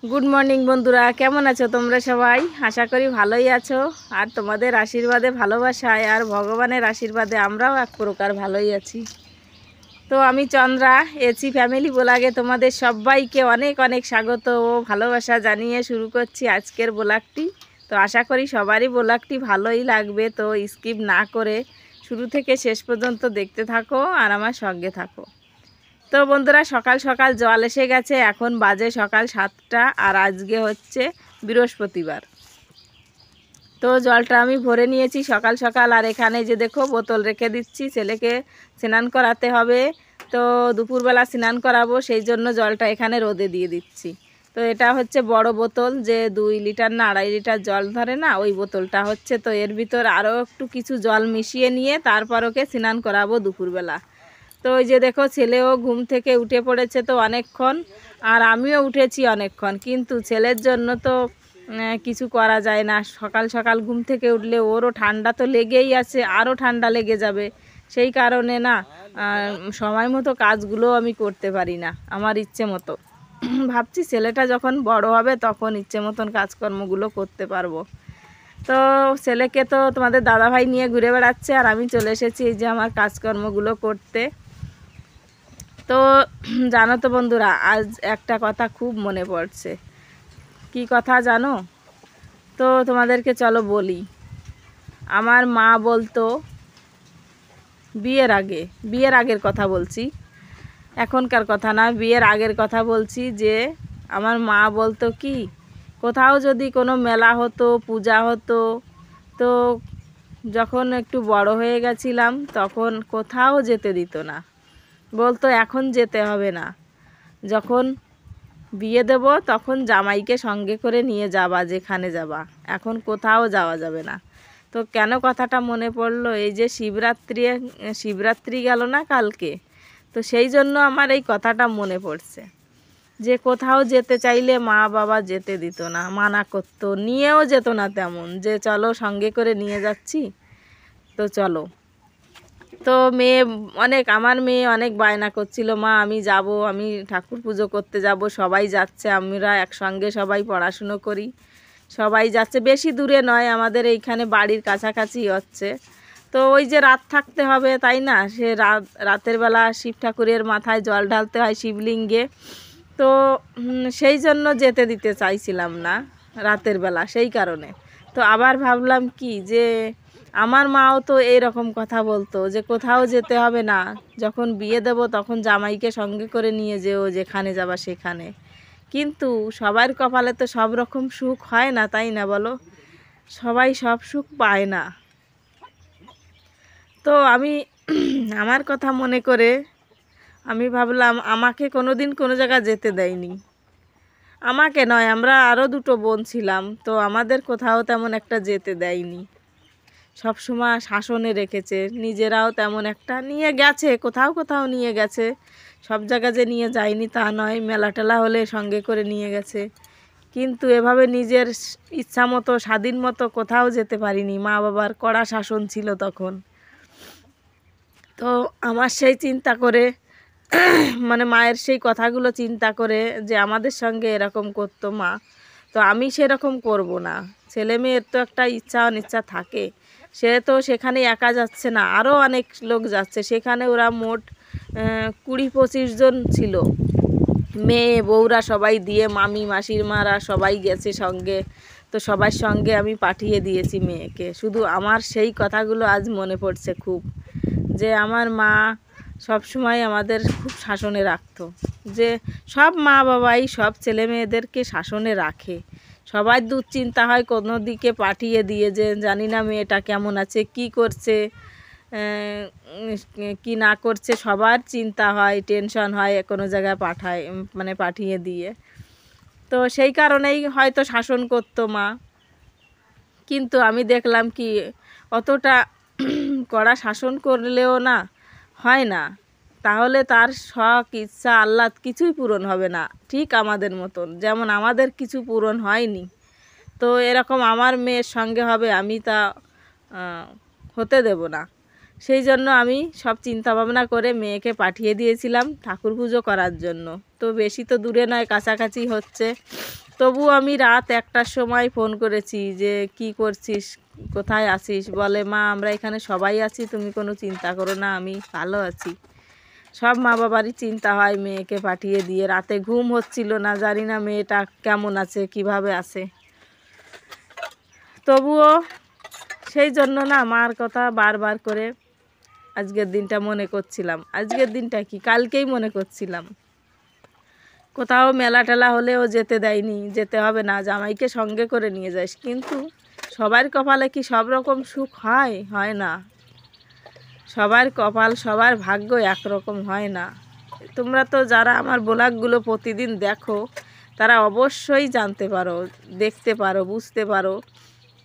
Good morning বন্ধুরা, কেমন আছো তোমরা সবাই? আশা করি ভালোই আছো। আর তোমাদের আশীর্বাদে, ভালোবাসায় আর ভগবানের আশীর্বাদে আমরাও এক প্রকার ভালোই আছি। তো আমি চন্দ্রা, এসি ফ্যামিলি ব্লগে তোমাদের সবাইকে অনেক অনেক স্বাগত ও ভালোবাসা জানিয়ে শুরু করছি আজকের ব্লগটি। তো আশা করি সবারই ব্লগটি ভালোই লাগবে। তো স্কিপ না করে শুরু থেকে শেষ পর্যন্ত দেখতে থাকো আর আমার সঙ্গে থাকো। তো বন্ধুরা, সকাল সকাল জল এসে গেছে, এখন বাজে সকাল 7টা আর আজকে হচ্ছে বৃহস্পতিবার। তো জলটা আমি ভরে নিয়েছি সকাল সকাল। আর এখানে যে দেখো বোতল রেখে দিচ্ছি, ছেলেকে স্নান করাতে হবে। তো দুপুরবেলা স্নান করাবো, সেই জন্য জলটা এখানে রোদে দিয়ে দিচ্ছি। তো এটা হচ্ছে বড় বোতল, যে 2 লিটার না 2.5 লিটার জল ধরে না, ওই বোতলটা হচ্ছে। তো এর ভিতর আরও একটু কিছু জল মিশিয়ে নিয়ে তারপর ওকে স্নান করাবো দুপুরবেলা। তো ওই যে দেখো ছেলেও ঘুম থেকে উঠে পড়েছে তো অনেকক্ষণ, আর আমিও উঠেছি অনেকক্ষণ, কিন্তু ছেলের জন্য তো কিছু করা যায় না। সকাল সকাল ঘুম থেকে উঠলে ওরও ঠান্ডা তো লেগেই আছে, আরও ঠান্ডা লেগে যাবে। সেই কারণে না সময় মতো কাজগুলো আমি করতে পারি না আমার ইচ্ছে মতো। ভাবছি ছেলেটা যখন বড় হবে তখন ইচ্ছে মতন কাজকর্মগুলো করতে পারবো। তো ছেলেকে তো তোমাদের দাদাভাই নিয়ে ঘুরে বেড়াচ্ছে, আর আমি চলে এসেছি এই যে আমার কাজকর্মগুলো করতে। তো জানো তো বন্ধুরা, আজ একটা কথা খুব মনে পড়ছে। কি কথা জানো? তো তোমাদেরকে চলো বলি। আমার মা বলতো বিয়ের আগের কথা বলছি, এখনকার কথা না, বিয়ের আগের কথা বলছি। যে আমার মা বলতো কি, কোথাও যদি কোনো মেলা হতো, পূজা হতো, তো যখন একটু বড় হয়ে গেছিলাম তখন কোথাও যেতে দিত না। বলতো এখন যেতে হবে না, যখন বিয়ে দেব তখন জামাইকে সঙ্গে করে নিয়ে যাবা যেখানে যাবা, এখন কোথাও যাওয়া যাবে না। তো কেন কথাটা মনে পড়লো, এই যে শিবরাত্রি গেল না কালকে, তো সেই জন্য আমার এই কথাটা মনে পড়ছে। যে কোথাও যেতে চাইলে মা বাবা যেতে দিত না, মানা করতো, নিয়েও যেত না তেমন, যে চলো সঙ্গে করে নিয়ে যাচ্ছি তো চলো। তো আমার মেয়ে অনেক বায়না করছিল, মা আমি যাব, আমি ঠাকুর পুজো করতে যাব, সবাই যাচ্ছে, আমরা একসঙ্গে সবাই পড়াশুনো করি, সবাই যাচ্ছে, বেশি দূরে নয়, আমাদের এইখানে বাড়ির কাছাকাছি হচ্ছে। তো ওই যে রাত থাকতে হবে তাই না, সে রাতের বেলা শিব ঠাকুরের মাথায় জল ঢালতে হয় শিবলিঙ্গে। তো সেই জন্য যেতে দিতে চাইছিলাম না রাতের বেলা, সেই কারণে। তো আবার ভাবলাম কি, যে আমার মাও তো এইরকম কথা বলতো, যে কোথাও যেতে হবে না, যখন বিয়ে দেব তখন জামাইকে সঙ্গে করে নিয়ে যেও যেখানে যাবা সেখানে। কিন্তু সবার কপালে তো সব রকম সুখ হয় না, তাই না বলো? সবাই সব সুখ পায় না। তো আমি আমার কথা মনে করে আমি ভাবলাম, আমাকে কোনো দিন কোনো জায়গা যেতে দেয়নি। আমাকে নয়, আমরা আরও 2টো বোন ছিলাম, তো আমাদের কোথাও তেমন একটা যেতে দেয়নি, সব সময় শাসনে রেখেছে। নিজেরাও তেমন একটা নিয়ে গেছে, কোথাও কোথাও নিয়ে গেছে, সব জায়গা যে নিয়ে যায়নি তা নয়, মেলা টেলা হলে সঙ্গে করে নিয়ে গেছে। কিন্তু এভাবে নিজের ইচ্ছা মতো স্বাধীন মতো কোথাও যেতে পারিনি, মা বাবার কড়া শাসন ছিল তখন। তো আমার সেই চিন্তা করে মানে মায়ের সেই কথাগুলো চিন্তা করে, যে আমাদের সঙ্গে এরকম করতো মা, তো আমি সেরকম করব না। ছেলে মেয়ের তো একটা ইচ্ছা অনিচ্ছা থাকে, সে তো সেখানে একা যাচ্ছে না, আরও অনেক লোক যাচ্ছে সেখানে। ওরা মোট 20-25 জন ছিল, মেয়ে বউরা সবাই দিয়ে, মামি মাসির মারা সবাই গেছে সঙ্গে। তো সবার সঙ্গে আমি পাঠিয়ে দিয়েছি মেয়েকে। শুধু আমার সেই কথাগুলো আজ মনে পড়ছে খুব, যে আমার মা সব সময় আমাদের খুব শাসনে রাখতো। যে সব মা বাবাই সব ছেলে মেয়েদেরকে শাসনে রাখে, সবার দুশ্চিন্তা হয় কোনো দিকে পাঠিয়ে দিয়ে, যে জানি না মেয়েটা কেমন আছে, কি করছে, কি না করছে, সবার চিন্তা হয়, টেনশন হয় কোনো জায়গায় পাঠিয়ে দিয়ে। তো সেই কারণেই হয়তো শাসন করতো মা। কিন্তু আমি দেখলাম কি, অতটা কড়া শাসন করলেও না হয় না, তাহলে তার শখ ইচ্ছা আহ্লাদ কিছুই পূরণ হবে না, ঠিক আমাদের মতন যেমন আমাদের কিছু পূরণ হয়নি। তো এরকম আমার মেয়ের সঙ্গে হবে, আমি তা হতে দেব না। সেই জন্য আমি সব চিন্তা ভাবনা করে মেয়েকে পাঠিয়ে দিয়েছিলাম ঠাকুর পুজো করার জন্য। তো বেশি তো দূরে নয়, কাছাকাছি হচ্ছে। তবু আমি রাত 1টার সময় ফোন করেছি যে কি করছিস, কোথায় আছিস? বলে মা আমরা এখানে সবাই আছি, তুমি কোনো চিন্তা করো না, আমি ভালো আছি। সব মা বাবারই চিন্তা হয় মেয়েকে পাঠিয়ে দিয়ে। রাতে ঘুম হচ্ছিল না, জানি না মেয়েটা কেমন আছে, কিভাবে আছে। তবুও সেই জন্য না মার কথা বারবার করে আজকের দিনটা মনে করছিলাম। আজকের দিনটা কি, কালকেই মনে করছিলাম। কোথাও মেলা টেলা হলেও যেতে দেয়নি, যেতে হবে না, জামাইকে সঙ্গে করে নিয়ে যাস। কিন্তু সবার কপালে কি সব রকম সুখ হয়? হয় না। সবার কপাল, সবার ভাগ্য একরকম হয় না। তোমরা তো যারা আমার ব্লগগুলো প্রতিদিন দেখো তারা অবশ্যই জানতে পারো, দেখতে পারো, বুঝতে পারো।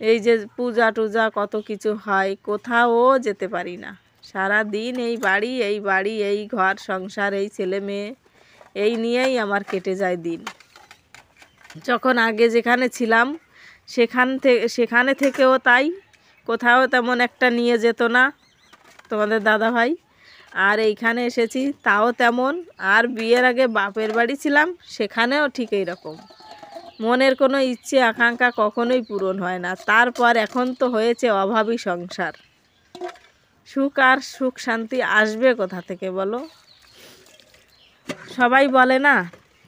এই যে পূজা টুজা কত কিছু হয়, কোথাও যেতে পারি না। সারা দিন এই বাড়ি, এই ঘর সংসার, এই ছেলে মেয়ে, এই নিয়েই আমার কেটে যায় দিন। যখন আগে যেখানে ছিলাম সেখানে থেকেও তাই, কোথাও তেমন একটা নিয়ে যেত না তোমাদের দাদা ভাই। আর এইখানে এসেছি তাও তেমন। আর বিয়ের আগে বাপের বাড়ি ছিলাম, সেখানেও ঠিক এই রকম। মনের কোনো ইচ্ছে আকাঙ্ক্ষা কখনোই পূরণ হয় না। তারপর এখন তো হয়েছে অভাবী সংসার। সুখ আর সুখ শান্তি আসবে কোথা থেকে বলো? সবাই বলে না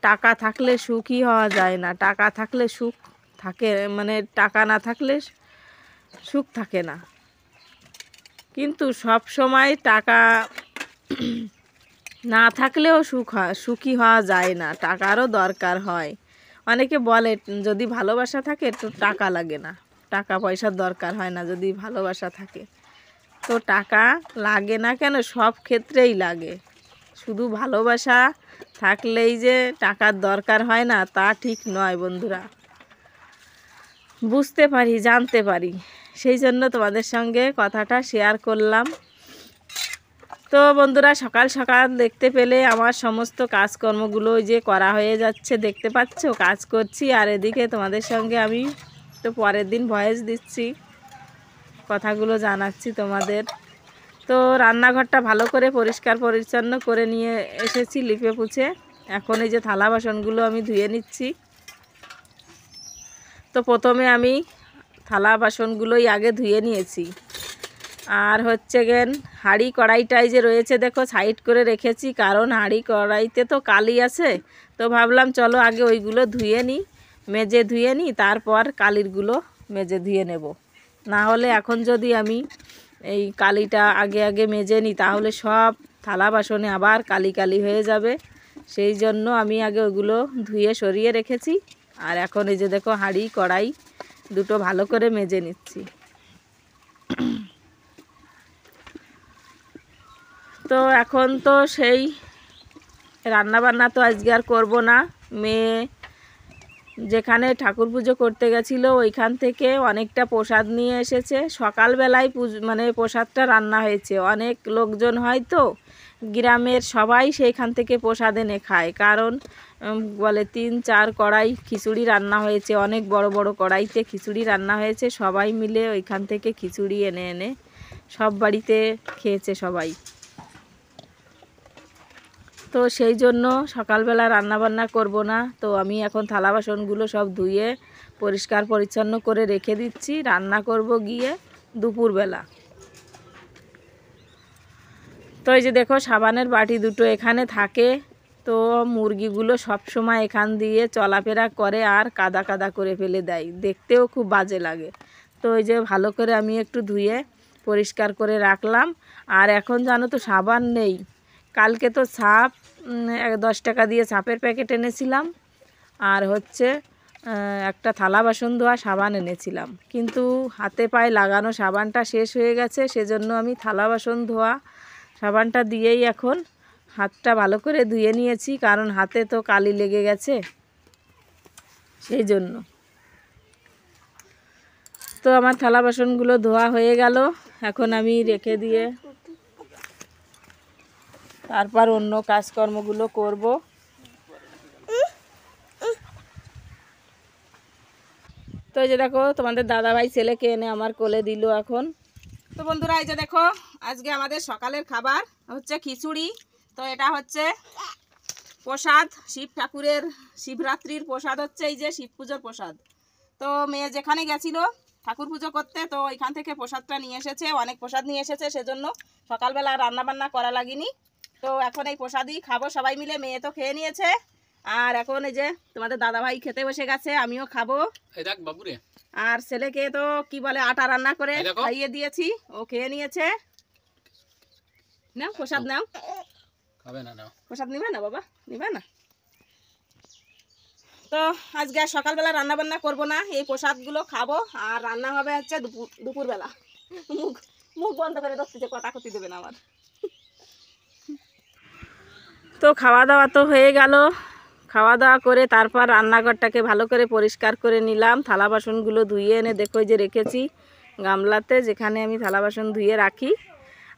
টাকা থাকলে সুখী হওয়া যায় না, টাকা থাকলে সুখ থাকে, মানে টাকা না থাকলে সুখ থাকে না। কিন্তু সব সময় টাকা না থাকলেও সুখী হওয়া যায় না, টাকারও দরকার হয়। অনেকে বলে যদি ভালোবাসা থাকে তো টাকা লাগে না, টাকা পয়সার দরকার হয় না যদি ভালোবাসা থাকে। তো টাকা লাগে না কেন? সব ক্ষেত্রেই লাগে। শুধু ভালোবাসা থাকলেই যে টাকার দরকার হয় না তা ঠিক নয় বন্ধুরা। বুঝতে পারি, জানতে পারি, সেই জন্য তোমাদের সঙ্গে কথাটা শেয়ার করলাম। তো বন্ধুরা সকাল সকাল দেখতে পেলে আমার সমস্ত কাজকর্মগুলো যে করা হয়ে যাচ্ছে, দেখতে পাচ্ছ কাজ করছি। আর এদিকে তোমাদের সঙ্গে আমি তো পরের দিন ভয়েস দিচ্ছি, কথাগুলো জানাচ্ছি তোমাদের। তো রান্নাঘরটা ভালো করে পরিষ্কার পরিচ্ছন্ন করে নিয়ে এসেছি লিপে পুছে। এখন এই যে থালা বাসনগুলো আমি ধুয়ে নিচ্ছি। তো প্রথমে আমি থালা বাসনগুলোই আগে ধুয়ে নিয়েছি। আর হচ্ছে গেন হাঁড়ি কড়াইটাই যে রয়েছে দেখো সাইড করে রেখেছি, কারণ হাঁড়ি কড়াইতে তো কালি আছে। তো ভাবলাম চলো আগে ওইগুলো ধুয়ে নিই, মেজে ধুয়ে নিই, তারপর কালিরগুলো মেজে ধুয়ে নেব। না হলে এখন যদি আমি এই কালিটা আগে আগে মেজে নিই তাহলে সব থালা বাসনে আবার কালি কালি হয়ে যাবে। সেই জন্য আমি আগে ওগুলো ধুয়ে সরিয়ে রেখেছি। আর এখন এই যে দেখো হাঁড়ি কড়াই দুটো ভালো করে মেজে নিচ্ছি। তো এখন তো সেই রান্নাবান্না তো আজকে আর করবো না। মেয়ে যেখানে ঠাকুর পুজো করতে গেছিলো ওইখান থেকে অনেকটা প্রসাদ নিয়ে এসেছে। সকালবেলায় মানে প্রসাদটা রান্না হয়েছে, অনেক লোকজন হয় তো গ্রামের, সবাই সেইখান থেকে প্রসাদ এনে খায়। কারণ বলে 3-4 কড়াই খিচুড়ি রান্না হয়েছে, অনেক বড় বড় কড়াইতে খিচুড়ি রান্না হয়েছে। সবাই মিলে ওইখান থেকে খিচুড়ি এনে এনে সব বাড়িতে খেয়েছে সবাই। তো সেই জন্য সকালবেলা রান্নাবান্না করব না। তো আমি এখন থালা বাসনগুলো সব ধুয়ে পরিষ্কার পরিচ্ছন্ন করে রেখে দিচ্ছি, রান্না করব গিয়ে দুপুরবেলা। তো এই যে দেখো সাবানের বাটি দুটো এখানে থাকে। তো মুরগিগুলো সব সময় এখান দিয়ে চলাফেরা করে আর কাদা কাদা করে ফেলে দেয়, দেখতেও খুব বাজে লাগে। তো এই যে ভালো করে আমি একটু ধুয়ে পরিষ্কার করে রাখলাম। আর এখন জানো তো সাবান নেই। কালকে তো ছাপ 10 টাকা দিয়ে ছাপের প্যাকেট এনেছিলাম, আর হচ্ছে একটা থালা বাসন ধোয়া সাবান এনেছিলাম। কিন্তু হাতে পায়ে লাগানো সাবানটা শেষ হয়ে গেছে, সেজন্য আমি থালা বাসন ধোয়া সাবানটা দিয়েই এখন হাতটা ভালো করে ধুয়ে নিয়েছি, কারণ হাতে তো কালি লেগে গেছে সেই জন্য। তো আমার থালা বাসনগুলো ধোয়া হয়ে গেল, এখন আমি রেখে দিয়ে তারপর অন্য কাজকর্মগুলো করব। তো এই যে দেখো তোমাদের দাদাভাই ছেলেকে এনে আমার কোলে দিল এখন। তো বন্ধুরা এই যে দেখো আজকে আমাদের সকালের খাবার হচ্ছে খিচুড়ি। তো এটা হচ্ছে প্রসাদ, শিব ঠাকুরের শিবরাত্রির প্রসাদ হচ্ছে এই যে শিব পুজোর প্রসাদ। তো মেয়ে যেখানে গেছিলো ঠাকুর পুজো করতে, তো এখান থেকে প্রসাদটা নিয়ে এসেছে, অনেক প্রসাদ নিয়ে এসেছে, সেজন্য সকালবেলা রান্না বান্না করা লাগেনি। তো এখন এই প্রসাদই খাবো সবাই মিলে। মেয়ে তো খেয়ে নিয়েছে, আর এখন এই যে তোমাদের দাদাভাই খেতে বসে গেছে, আমিও খাবো। আর ছেলেকে তো কি বলে আটা রান্না করে খাইয়ে দিয়েছি, ও খেয়ে নিয়েছে। নাও প্রসাদ নাও। প্রসাদ নিবে না বাবা? নিবে না? তো আজকে আর সকালবেলা রান্না বান্না করবো না, এই প্রসাদগুলো খাবো। আর রান্না হবে হচ্ছে দুপুরবেলা। মুখ মুখ বন্ধ করে রাখতে, কথা ক্ষতি দেবে না আমার। তো খাওয়া দাওয়া তো হয়ে গেল। খাওয়া দাওয়া করে তারপর রান্নাঘরটাকে ভালো করে পরিষ্কার করে নিলাম। থালা বাসনগুলো ধুয়ে এনে দেখো যে রেখেছি গামলাতে, যেখানে আমি থালা বাসন ধুয়ে রাখি।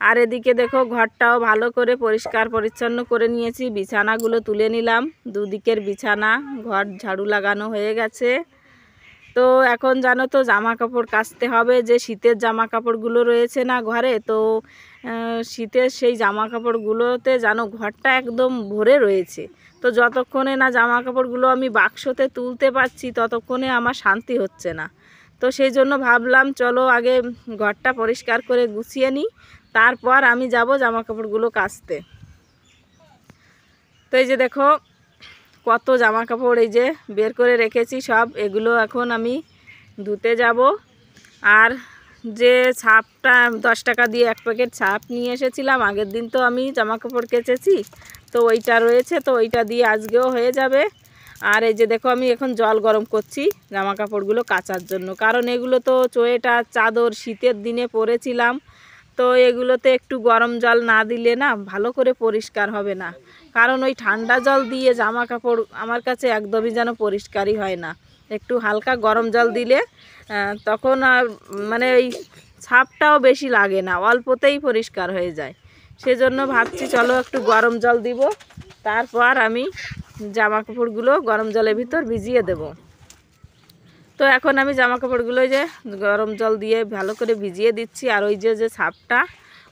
আর এদিকে দেখো ঘরটাও ভালো করে পরিষ্কার পরিচ্ছন্ন করে নিয়েছি। বিছানাগুলো তুলে নিলাম, দুদিকের বিছানা, ঘর ঝাড়ু লাগানো হয়ে গেছে। তো এখন জানো তো জামা কাপড় কাচতে হবে, যে শীতের জামা কাপড়গুলো রয়েছে না ঘরে, তো শীতের সেই জামা কাপড়গুলোতে জানো ঘরটা একদম ভরে রয়েছে। তো যতক্ষণে না জামা কাপড়গুলো আমি বাক্সতে তুলতে পারছি ততক্ষণে আমার শান্তি হচ্ছে না। তো সেই জন্য ভাবলাম চলো আগে ঘরটা পরিষ্কার করে গুছিয়ে নিই, তারপর আমি যাব জামা কাপড়গুলো কাচতে। তো এই যে দেখো কত জামা কাপড় এই যে বের করে রেখেছি সব, এগুলো এখন আমি ধুতে যাব। আর যে ছাপটা 10 টাকা দিয়ে 1 প্যাকেট ছাপ নিয়ে এসেছিলাম আগের দিন, তো আমি জামা কাপড় কেচেছি, তো ওইটা রয়েছে, তো ওইটা দিয়ে আজকেও হয়ে যাবে। আর এই যে দেখো আমি এখন জল গরম করছি জামা কাপড়গুলো কাচার জন্য, কারণ এগুলো তো সোয়েটার চাদর শীতের দিনে পরেছিলাম, তো এগুলোতে একটু গরম জল না দিলে না ভালো করে পরিষ্কার হবে না। কারণ ওই ঠান্ডা জল দিয়ে জামা কাপড় আমার কাছে একদমই যেন পরিষ্কারই হয় না। একটু হালকা গরম জল দিলে তখন আর মানে ওই ছাপটাও বেশি লাগে না, অল্পতেই পরিষ্কার হয়ে যায়। সেজন্য ভাবছি চলো একটু গরম জল দিব, তারপর আমি জামা কাপড়গুলো গরম জলের ভিতর ভিজিয়ে দেব। তো এখন আমি জামা কাপড়গুলো যে গরম জল দিয়ে ভালো করে ভিজিয়ে দিচ্ছি। আর ওই যে ছাপটা,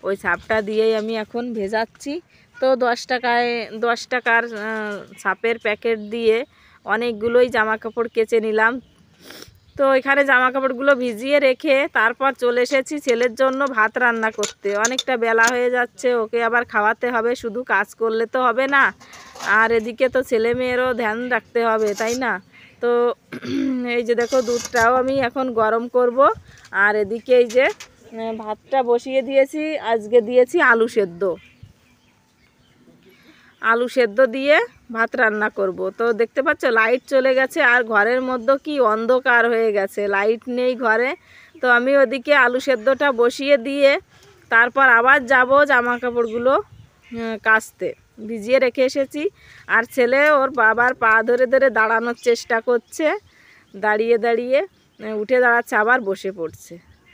ওই ছাপটা দিয়েই আমি এখন ভেজাচ্ছি। তো 10 টাকার ছাপের প্যাকেট দিয়ে অনেকগুলোই জামা কাপড় কেচে নিলাম। তো এখানে জামা কাপড়গুলো ভিজিয়ে রেখে তারপর চলে এসেছি ছেলের জন্য ভাত রান্না করতে। অনেকটা বেলা হয়ে যাচ্ছে, ওকে আবার খাওয়াতে হবে, শুধু কাজ করলে তো হবে না, আর এদিকে তো ছেলে মেয়েরও ধ্যান রাখতে হবে, তাই না? তো এই যে দেখো দুধটাও আমি এখন গরম করব। আর এদিকে এই যে ভাতটা বসিয়ে দিয়েছি, আজকে দিয়েছি আলু সেদ্ধ। আলু সেদ্ধ দিয়ে ভাত রান্না করব। তো দেখতে পাচ্ছ লাইট চলে গেছে, আর ঘরের মধ্যে কি অন্ধকার হয়ে গেছে, লাইট নেই ঘরে। তো আমি ওদিকে আলু সেদ্ধটা বসিয়ে দিয়ে তারপর আবার যাব জামা কাপড়গুলো কাচতে, ভিজিয়ে রেখে এসেছি। আর ছেলে ওর বাবার পা ধরে ধরে দাঁড়ানোর চেষ্টা করছে, দাঁড়িয়ে দাঁড়িয়ে উঠে দাঁড়াচ্ছে, আবার বসে পড়ছে।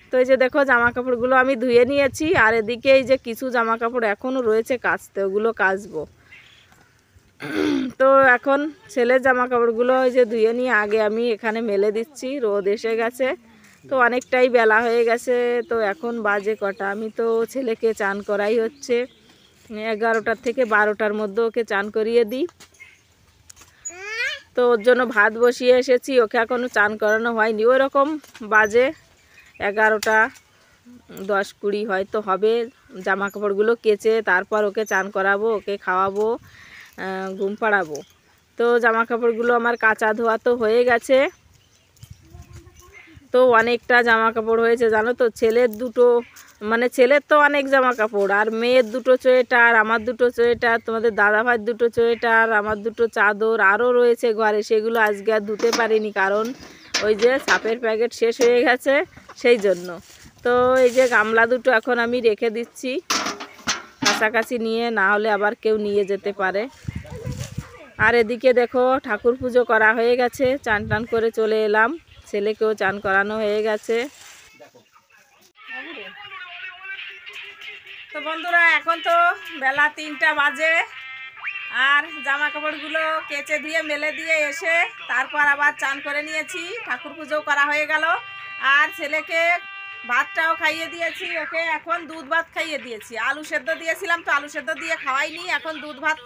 তো এই যে দেখো জামা কাপড়গুলো আমি ধুয়ে নিয়েছি। আর এদিকে এই যে কিছু জামা কাপড় এখনও রয়েছে কাচতে, ওগুলো কাচবো। তো এখন ছেলের জামা কাপড়গুলো ওই যে ধুয়ে নিয়ে আগে আমি এখানে মেলে দিচ্ছি, রোদ এসে গেছে, তো অনেকটাই বেলা হয়ে গেছে। তো এখন বাজে কটা, আমি তো ছেলেকে চান করাই হচ্ছে 11টা থেকে 12টার মধ্যে ওকে চান করিয়ে দিই। তো ওর জন্য ভাত বসিয়ে এসেছি, ওকে এখনও চান করানো হয়নি। ওই রকম বাজে 11টা 10-20 হয়তো হবে। জামা কাপড়গুলো কেচে তারপর ওকে চান করাবো, ওকে খাওয়াবো, ঘুম পাড়াবো। তো জামা কাপড়গুলো আমার কাচা ধোয়া তো হয়ে গেছে। তো অনেকটা জামা কাপড় হয়েছে জানো তো, ছেলের দুটো মানে ছেলের তো অনেক জামা কাপড়, আর মেয়ের দুটো সোয়েটার, আমার দুটো সোয়েটার, তোমাদের দাদাভাইয়ের দুটো সোয়েটার, আমার দুটো চাদর আরও রয়েছে ঘরে, সেগুলো আজকে আর ধুতে পারিনি, কারণ ওই যে ছাপের প্যাকেট শেষ হয়ে গেছে সেই জন্য। তো এই যে গামলা দুটো এখন আমি রেখে দিচ্ছি কাছাকাছি নিয়ে, না হলে আবার কেউ নিয়ে যেতে পারে। আর এদিকে দেখো ঠাকুর পুজো করা হয়ে গেছে, চান টান করে চলে এলাম, ছেলেকেও চান করানো হয়ে গেছে। তো বন্ধুরা এখন তো বেলা 3টা বাজে, আর জামা কাপড়গুলো কেচে ধুয়ে মেলে দিয়ে এসে তারপর আবার চান করে নিয়েছি, ঠাকুর পুজোও করা হয়ে গেল। আর ছেলেকে ভাতটাও খাইয়ে দিয়েছি, ওকে এখন দুধ ভাত খাইয়ে দিয়েছি। আলু সেদ্ধ দিয়েছিলাম, তো আলু সেদ্ধ দিয়ে খাওয়াইনি, এখন দুধ ভাত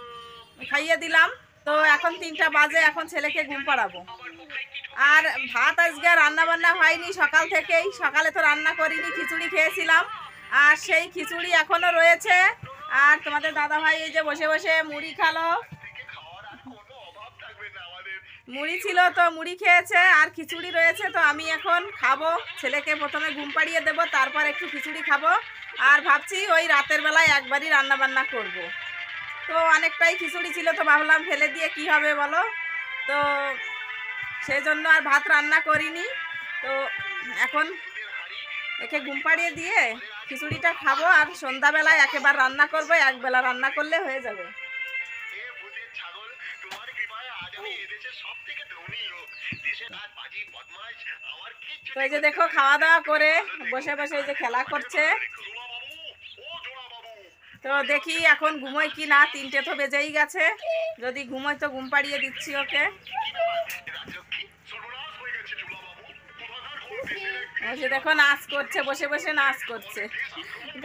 খাইয়ে দিলাম। তো এখন 3টা বাজে, এখন ছেলেকে ঘুম পাড়াবো। আর ভাত আজকে রান্না বান্না হয়নি সকাল থেকেই, সকালে তো রান্না করিনি, খিচুড়ি খেয়েছিলাম আর সেই খিচুড়ি এখনো রয়েছে। আর তোমাদের দাদা ভাই এই যে বসে বসে মুড়ি খালো, মুড়ি ছিল তো মুড়ি খেয়েছে আর খিচুড়ি রয়েছে। তো আমি এখন খাবো, ছেলেকে প্রথমে ঘুম পাড়িয়ে দেবো, তারপর একটু খিচুড়ি খাবো। আর ভাবছি ওই রাতের বেলায় একবারই রান্না বান্না করব। তো অনেকটাই খিচুড়ি ছিল, তো ভাবলাম ফেলে দিয়ে কি হবে বলো, তো সেই জন্য আর ভাত রান্না করিনি। তো এখন একে ঘুম পাড়িয়ে দিয়ে খিচুড়িটা খাবো আর সন্ধ্যাবেলায় একেবারে রান্না করবো, একবেলা রান্না করলে হয়ে যাবে। তো এই যে দেখো খাওয়া দাওয়া করে বসে বসে এই যে খেলা করছে। তো দেখি এখন ঘুমোয় কি না, 3টে তো বেজেই গেছে, যদি ঘুমোয় তো ঘুম পাড়িয়ে দিচ্ছি ওকে। ওই যে দেখো নাচ করছে, বসে বসে নাচ করছে,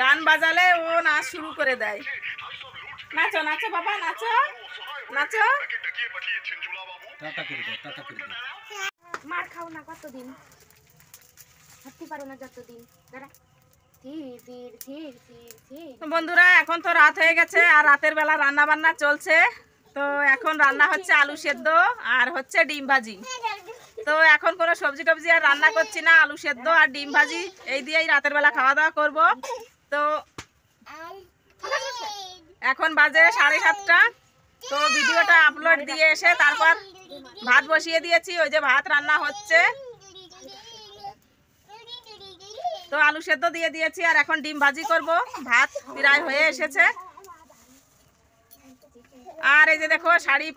গান বাজালে ও নাচ শুরু করে দেয়। নাচো নাচো বাবা, নাচো নাচো। মার খাও না কতদিন, হাঁটতে পারো না যতদিন। বন্ধুরা এখন তো রাত হয়ে গেছে আর রাতের বেলা রান্না বান্না চলছে। তো এখন রান্না হচ্ছে আলু সেদ্ধ আর হচ্ছে ডিম ভাজি। তো এখন কোনো সবজি টবজি আর রান্না করছি না, আলু সেদ্ধ আর ডিম ভাজি এই দিয়েই রাতের বেলা খাওয়া দাওয়া করব। তো এখন বাজে 7:30। তো ভিডিওটা আপলোড দিয়ে এসে তারপর ভাত বসিয়ে দিয়েছি, ওই যে ভাত রান্না হচ্ছে। তো আলু সেদ্ধ দিয়ে দিয়েছি আর এখন ডিম ভাজি করব, ভাত প্রায় হয়ে এসেছে। আর এই যে দেখো শাড়ি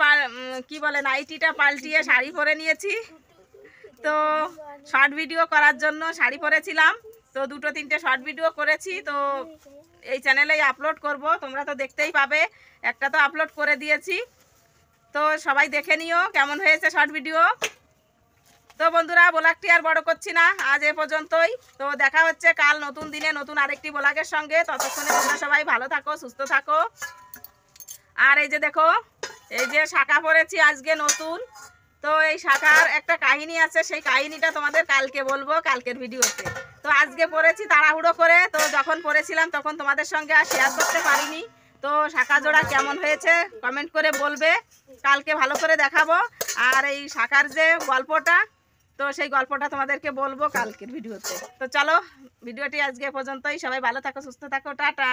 কি বলে নাইটিটা পাল্টিয়ে শাড়ি পরে নিয়েছি। তো শর্ট ভিডিও করার জন্য শাড়ি পরেছিলাম, তো 2-3টে শর্ট ভিডিও করেছি, তো এই চ্যানেলেই আপলোড করব, তোমরা তো দেখতেই পাবে। একটা তো আপলোড করে দিয়েছি, তো সবাই দেখে নিও কেমন হয়েছে শর্ট ভিডিও। তো বন্ধুরা ব্লগটি আর বড় করছি না, আজ এ পর্যন্তই। তো দেখা হচ্ছে কাল নতুন দিনে নতুন আরেকটি ব্লগের সঙ্গে। ততক্ষণে তোমরা সবাই ভালো থাকো, সুস্থ থাকো। আর এই যে দেখো এই যে শাখা পরেছি আজকে নতুন। তো এই শাখার একটা কাহিনী আছে, সেই কাহিনীটা তোমাদের কালকে বলবো, কালকের ভিডিওতে। তো আজকে পরেছি তাড়াহুড়ো করে, তো যখন পরেছিলাম তখন তোমাদের সঙ্গে আর শেয়ার করতে পারিনি। তো শাখা জোড়া কেমন হয়েছে কমেন্ট করে বলবে, কালকে ভালো করে দেখাবো। আর এই শাখার যে গল্পটা, তো সেই গল্পটা তোমাদেরকে বলবো কালকের ভিডিওতে। তো চলো ভিডিওটি আজকে পর্যন্তই, সবাই ভালো থাকো, সুস্থ থাকো, টাটা।